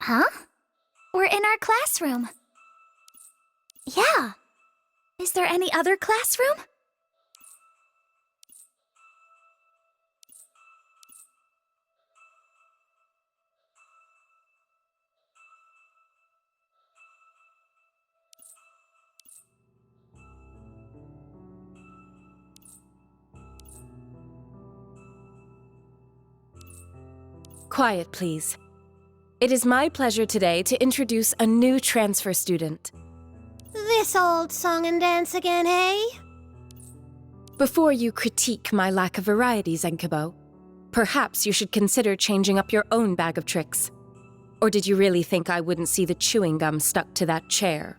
Huh? We're in our classroom. Yeah. Is there any other classroom? Quiet, please. It is my pleasure today to introduce a new transfer student. This old song and dance again, eh? Before you critique my lack of variety, Zenkibo, perhaps you should consider changing up your own bag of tricks. Or did you really think I wouldn't see the chewing gum stuck to that chair?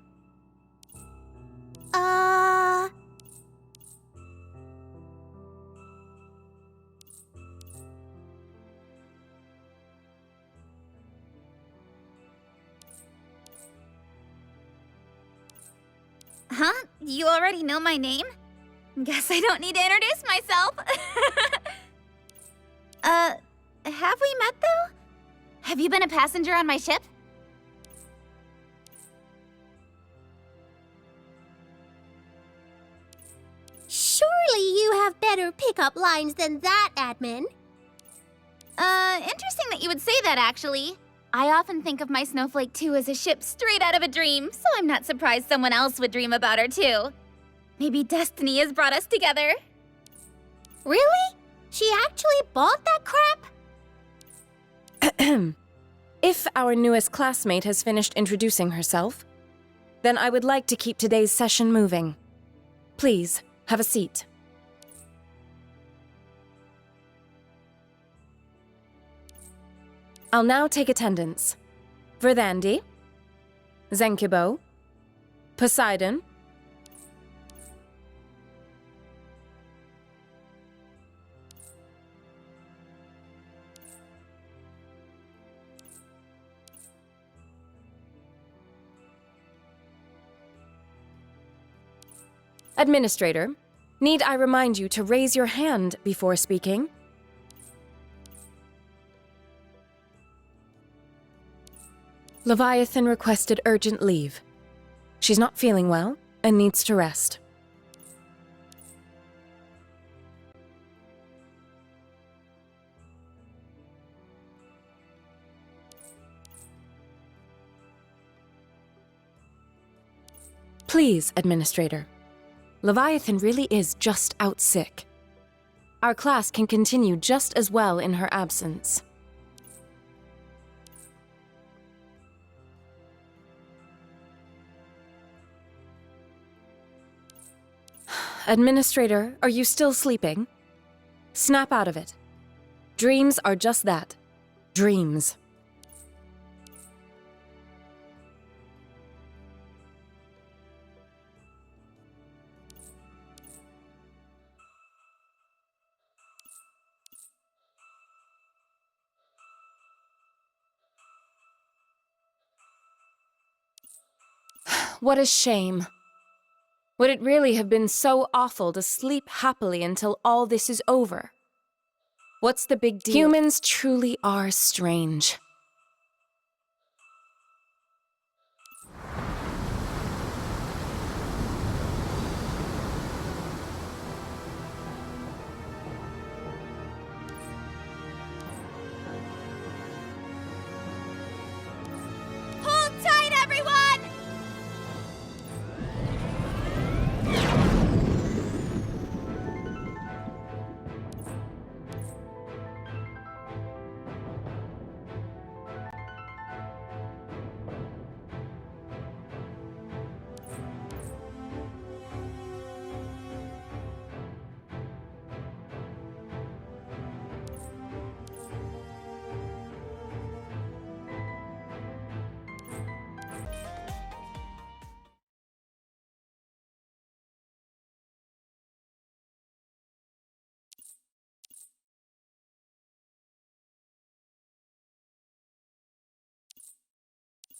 Huh? You already know my name? Guess I don't need to introduce myself. Have we met though? Have you been a passenger on my ship? Surely you have better pickup lines than that, admin. Interesting that you would say that, actually. I often think of my Snowflake 2 as a ship straight out of a dream, so I'm not surprised someone else would dream about her too. Maybe destiny has brought us together. Really? She actually bought that crap? If our newest classmate has finished introducing herself, then I would like to keep today's session moving. Please, have a seat. I'll now take attendance. Verdandi, Zenkibo, Poseidon, Administrator, need I remind you to raise your hand before speaking? Leviathan requested urgent leave. She's not feeling well and needs to rest. Please, Administrator. Leviathan really is just out sick. Our class can continue just as well in her absence. Administrator, are you still sleeping? Snap out of it. Dreams are just that. Dreams. What a shame. Would it really have been so awful to sleep happily until all this is over? What's the big deal? Humans truly are strange. Hold tight, everyone!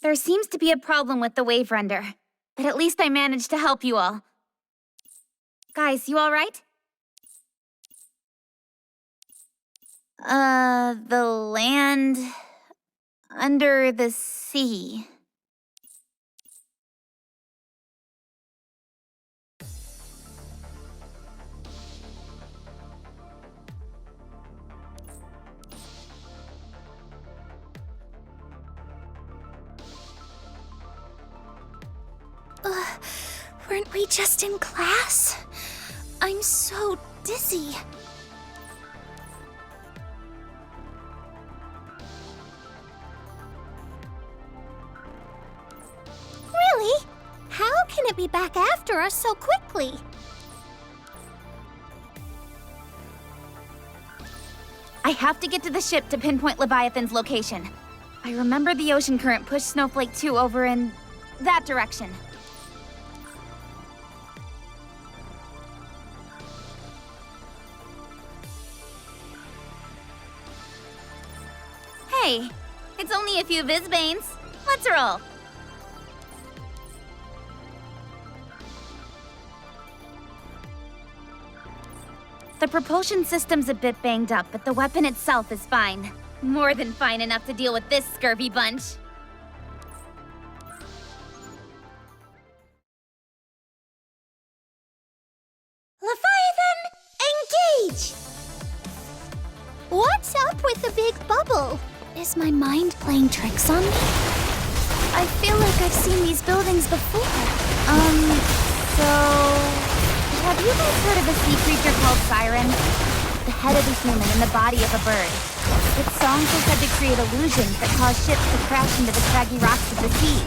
There seems to be a problem with the wave render, but at least I managed to help you all. Guys, you all right? The land... under the sea. Weren't we just in class? I'm so dizzy. Really? How can it be back after us so quickly? I have to get to the ship to pinpoint Leviathan's location. I remember the ocean current pushed Snowflake 2 over in that direction. Hey, it's only a few Vizbanes. Let's roll. The propulsion system's a bit banged up, but the weapon itself is fine. More than fine enough to deal with this scurvy bunch. Leviathan, engage! What's up with the big bubble? Is my mind playing tricks on me? I feel like I've seen these buildings before. Have you guys heard of a sea creature called Siren? The head of a human and the body of a bird. Its songs are said to create illusions that cause ships to crash into the craggy rocks of the sea.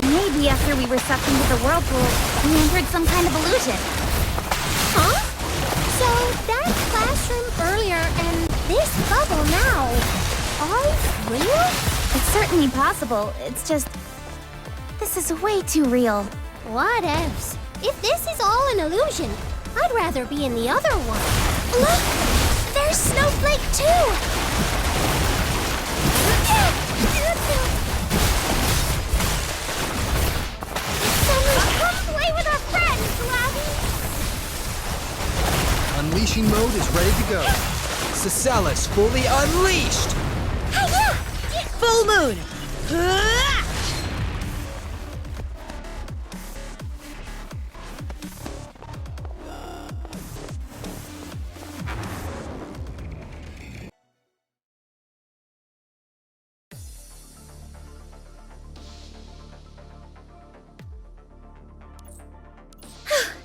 Maybe after we were sucked into the whirlpool, we entered some kind of illusion. Huh? So that classroom earlier and this bubble now are real? It's certainly possible. It's just... this is way too real. Whatevs. If this is all an illusion, I'd rather be in the other one. Look! There's Snowflake 2! Come play with our friends, Labby! Unleashing mode is ready to go. Cecellus fully unleashed! Full moon!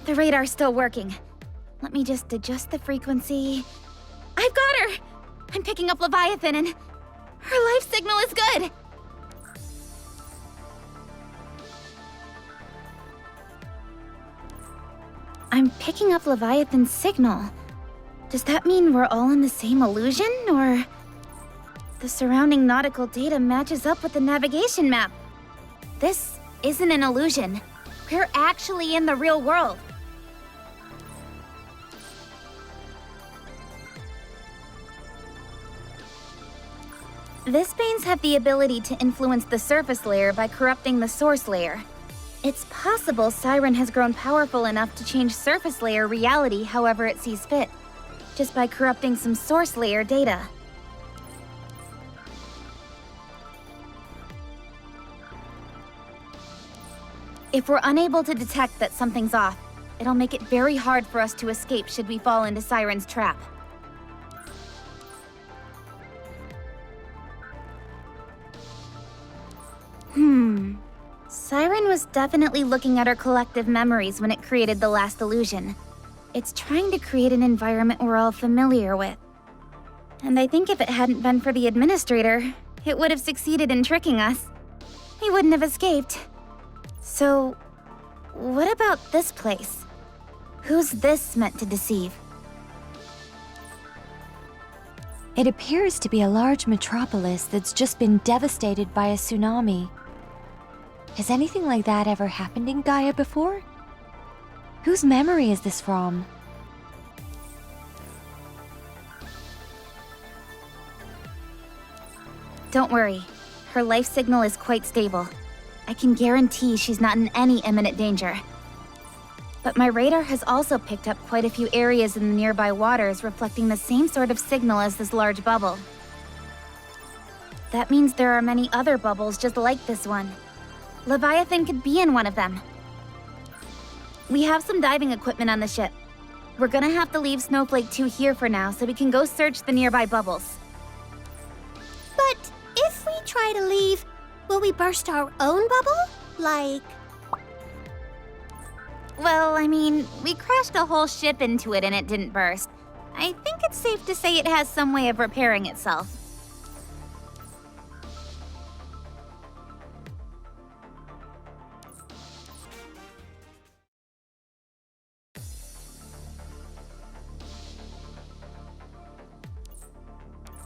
The radar's still working. Let me just adjust the frequency. I've got her! I'm picking up Leviathan and her life signal is good! I'm picking up Leviathan's signal. Does that mean we're all in the same illusion, or... the surrounding nautical data matches up with the navigation map? This isn't an illusion. We're actually in the real world. Vizbanes have the ability to influence the surface layer by corrupting the source layer. It's possible Siren has grown powerful enough to change surface layer reality however it sees fit, just by corrupting some source layer data. If we're unable to detect that something's off, it'll make it very hard for us to escape should we fall into Siren's trap. Siren was definitely looking at our collective memories when it created the last illusion. It's trying to create an environment we're all familiar with. And I think if it hadn't been for the administrator, it would have succeeded in tricking us. We wouldn't have escaped. So, what about this place? Who's this meant to deceive? It appears to be a large metropolis that's just been devastated by a tsunami. Has anything like that ever happened in Gaia before? Whose memory is this from? Don't worry. Her life signal is quite stable. I can guarantee she's not in any imminent danger. But my radar has also picked up quite a few areas in the nearby waters reflecting the same sort of signal as this large bubble. That means there are many other bubbles just like this one. Leviathan could be in one of them. We have some diving equipment on the ship. We're gonna have to leave Snowflake 2 here for now so we can go search the nearby bubbles. But if we try to leave, will we burst our own bubble? Like... Well, I mean, we crashed a whole ship into it and it didn't burst. I think it's safe to say it has some way of repairing itself.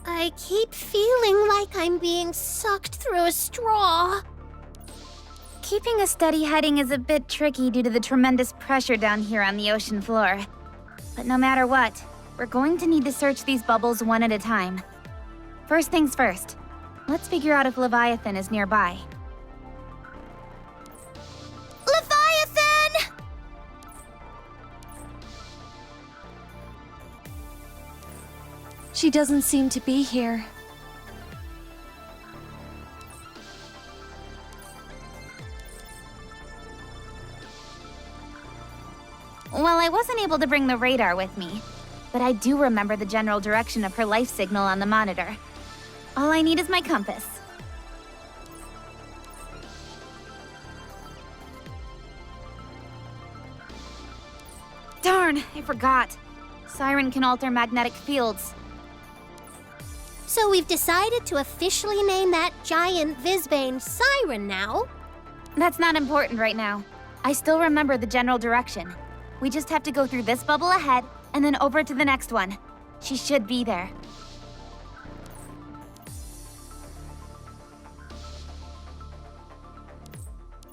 I keep feeling like I'm being sucked through a straw. Keeping a steady heading is a bit tricky due to the tremendous pressure down here on the ocean floor. But no matter what, we're going to need to search these bubbles one at a time. First things first, let's figure out if Leviathan is nearby. Leviathan! She doesn't seem to be here. Well, I wasn't able to bring the radar with me, but I do remember the general direction of her life signal on the monitor. All I need is my compass. Darn, I forgot. Siren can alter magnetic fields. So we've decided to officially name that giant Visbane Siren now. That's not important right now. I still remember the general direction. We just have to go through this bubble ahead, and then over to the next one. She should be there.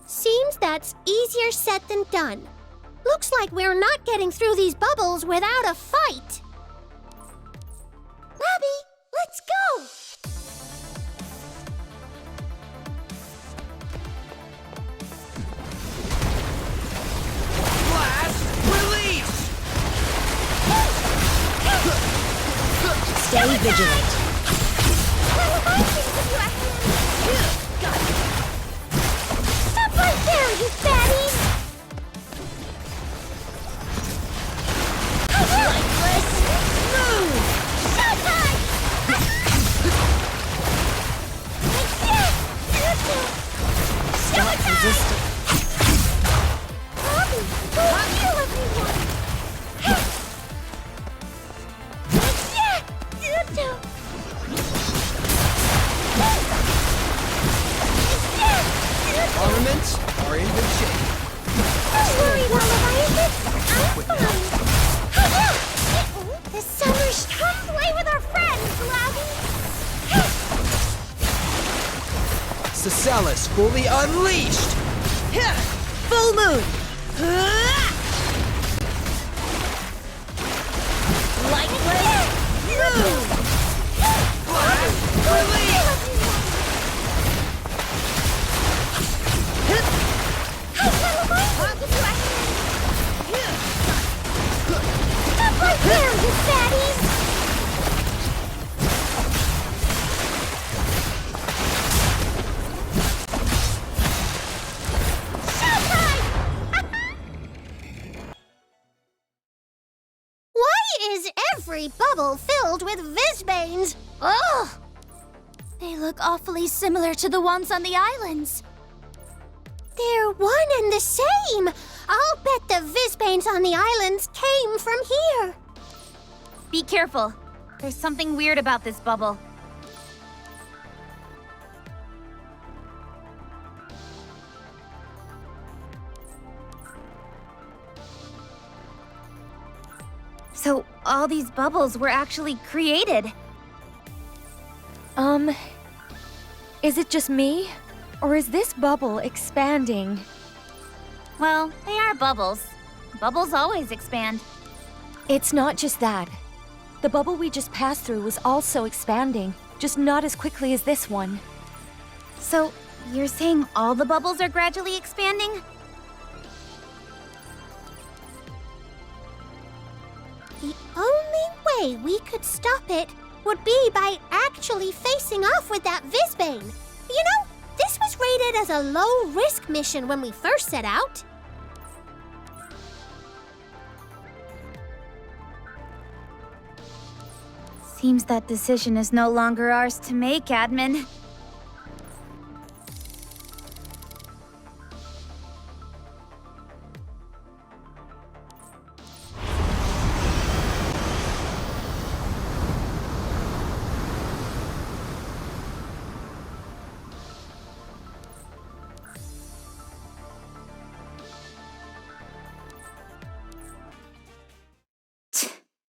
Seems that's easier said than done. Looks like we're not getting through these bubbles without a fight. Abby, let's go! Stay vigilant. Stop right there, you fatty! Stop resisting. Abby, go heal everyone! Armaments are in good shape. Don't worry, Leviathan. I'm fine. This summer's come play with our friends, Labby. Sasalis fully unleashed! Full moon. Lightless moon. Stop right there, you fatties! Why is every bubble filled with Visbanes? Ugh! They look awfully similar to the ones on the islands. They're one and the same! I'll bet the Visbanes on the islands came from here. Be careful. There's something weird about this bubble. So, all these bubbles were actually created. Is it just me? Or is this bubble expanding? Well, they are bubbles. Bubbles always expand. It's not just that. The bubble we just passed through was also expanding, just not as quickly as this one. So, you're saying all the bubbles are gradually expanding? The only way we could stop it would be by actually facing off with that Visbane. You know, this was rated as a low-risk mission when we first set out. Seems that decision is no longer ours to make, Admin.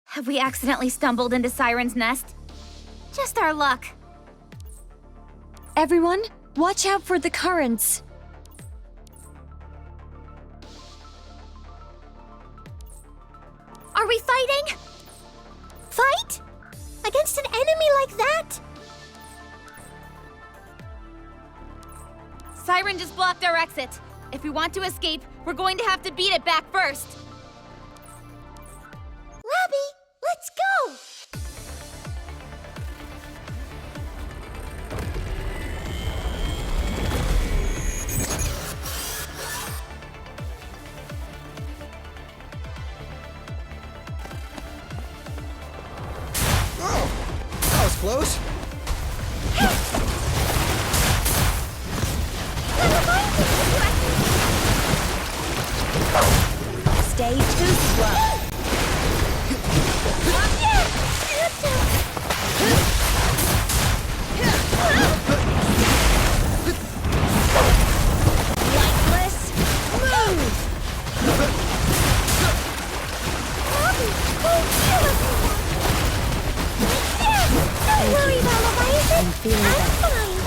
Have we accidentally stumbled into Siren's nest? Just our luck. Everyone, watch out for the currents. Are we fighting? Fight? Against an enemy like that? Siren just blocked our exit. If we want to escape, we're going to have to beat it back first. Labby, let's go! Oh, that was close. Stay too slow. Lightless, move! Don't worry about Leviathan. I'm feeling I'm better. fine.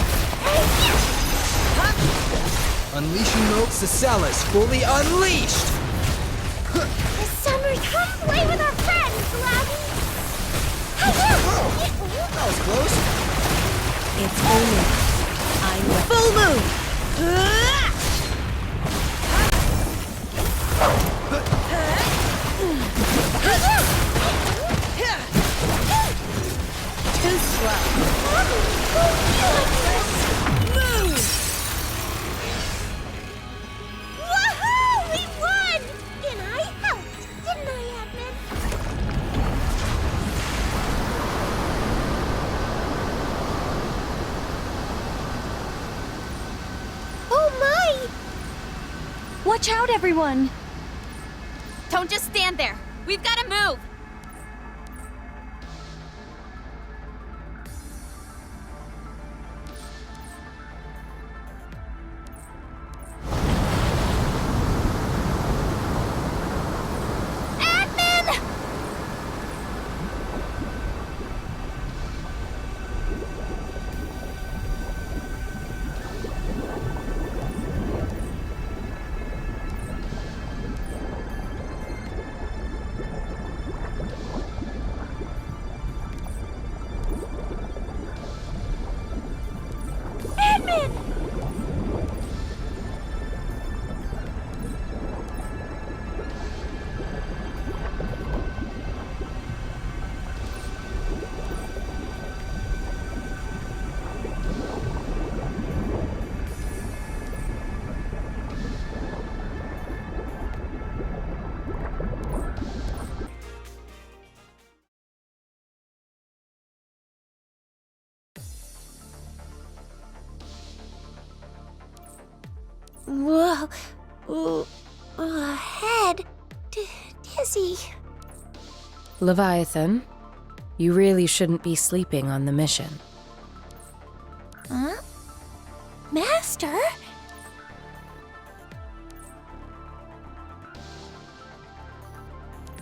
Unleashing mode Sasalas fully unleashed! This summer, come play with our friends, Labby. That was close. It's full moon. I'm ready. Full moon! Too slow. Move! Woohoo! We won! And I helped, didn't I, Admin? Oh my! Watch out, everyone! Don't just stand there. We've got to move. Whoa. Head. Dizzy. Leviathan, you really shouldn't be sleeping on the mission. Huh? Master?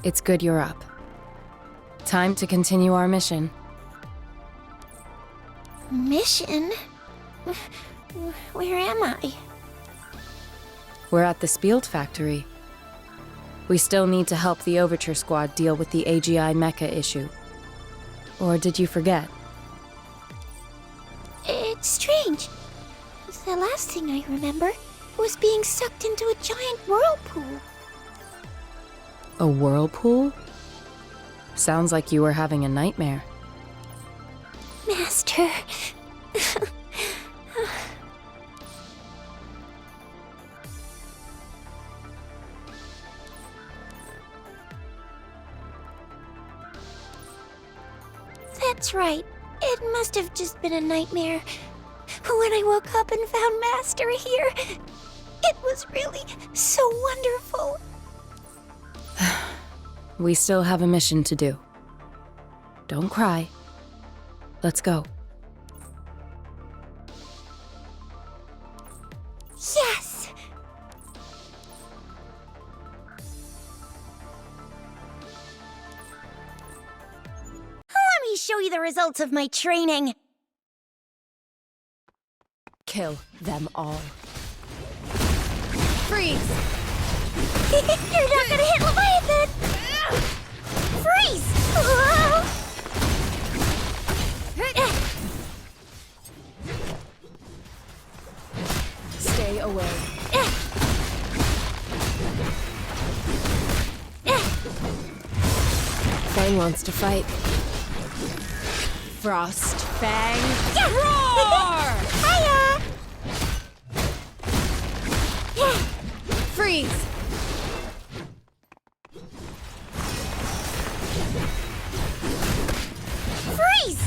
It's good you're up. Time to continue our mission. Mission? Where am I? We're at the Spielt factory. We still need to help the Overture Squad deal with the AGI mecha issue. Or did you forget? It's strange. The last thing I remember was being sucked into a giant whirlpool. A whirlpool? Sounds like you were having a nightmare. Master. That's right. It must have just been a nightmare. When I woke up and found Master here, it was really so wonderful. We still have a mission to do. Don't cry. Let's go. Yes! Let me show you the results of my training. Kill them all. Freeze! You're not gonna hit Leviathan! Freeze! Stay away. Fang wants to fight. Frost Fang. Roar! Hiya! Freeze! Freeze!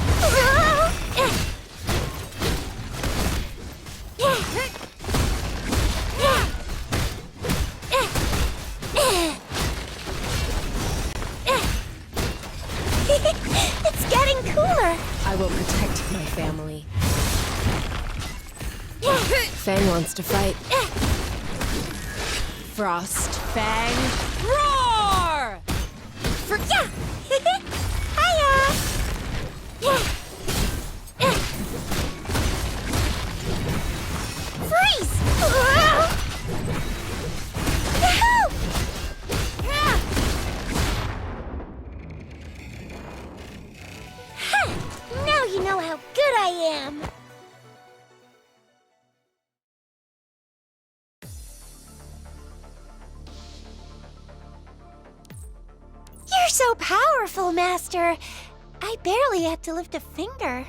It's getting cooler. I will protect my family. Fang wants to fight. Frost Fang. Roar! Hiya! Freeze! Now you know how good I am. You're so powerful, Master. I barely had to lift a finger.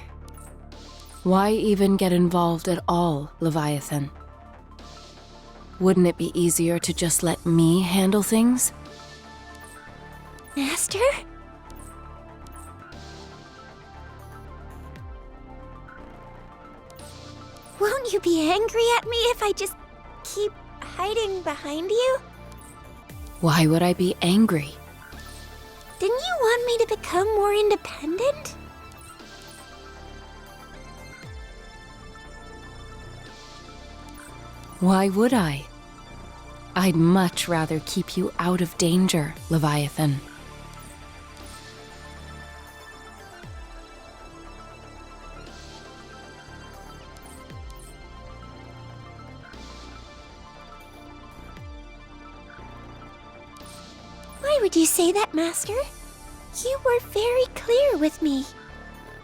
Why even get involved at all, Leviathan? Wouldn't it be easier to just let me handle things? Master? Won't you be angry at me if I just keep hiding behind you? Why would I be angry? Didn't you want me to become more independent? Why would I? I'd much rather keep you out of danger, Leviathan. Why would you say that, Master? You were very clear with me.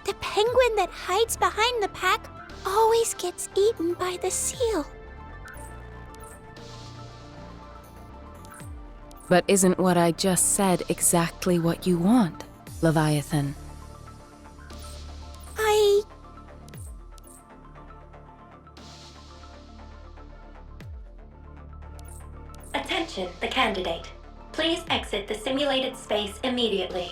The penguin that hides behind the pack always gets eaten by the seal. But isn't what I just said exactly what you want, Leviathan? Attention, the candidate. Please exit the simulated space immediately.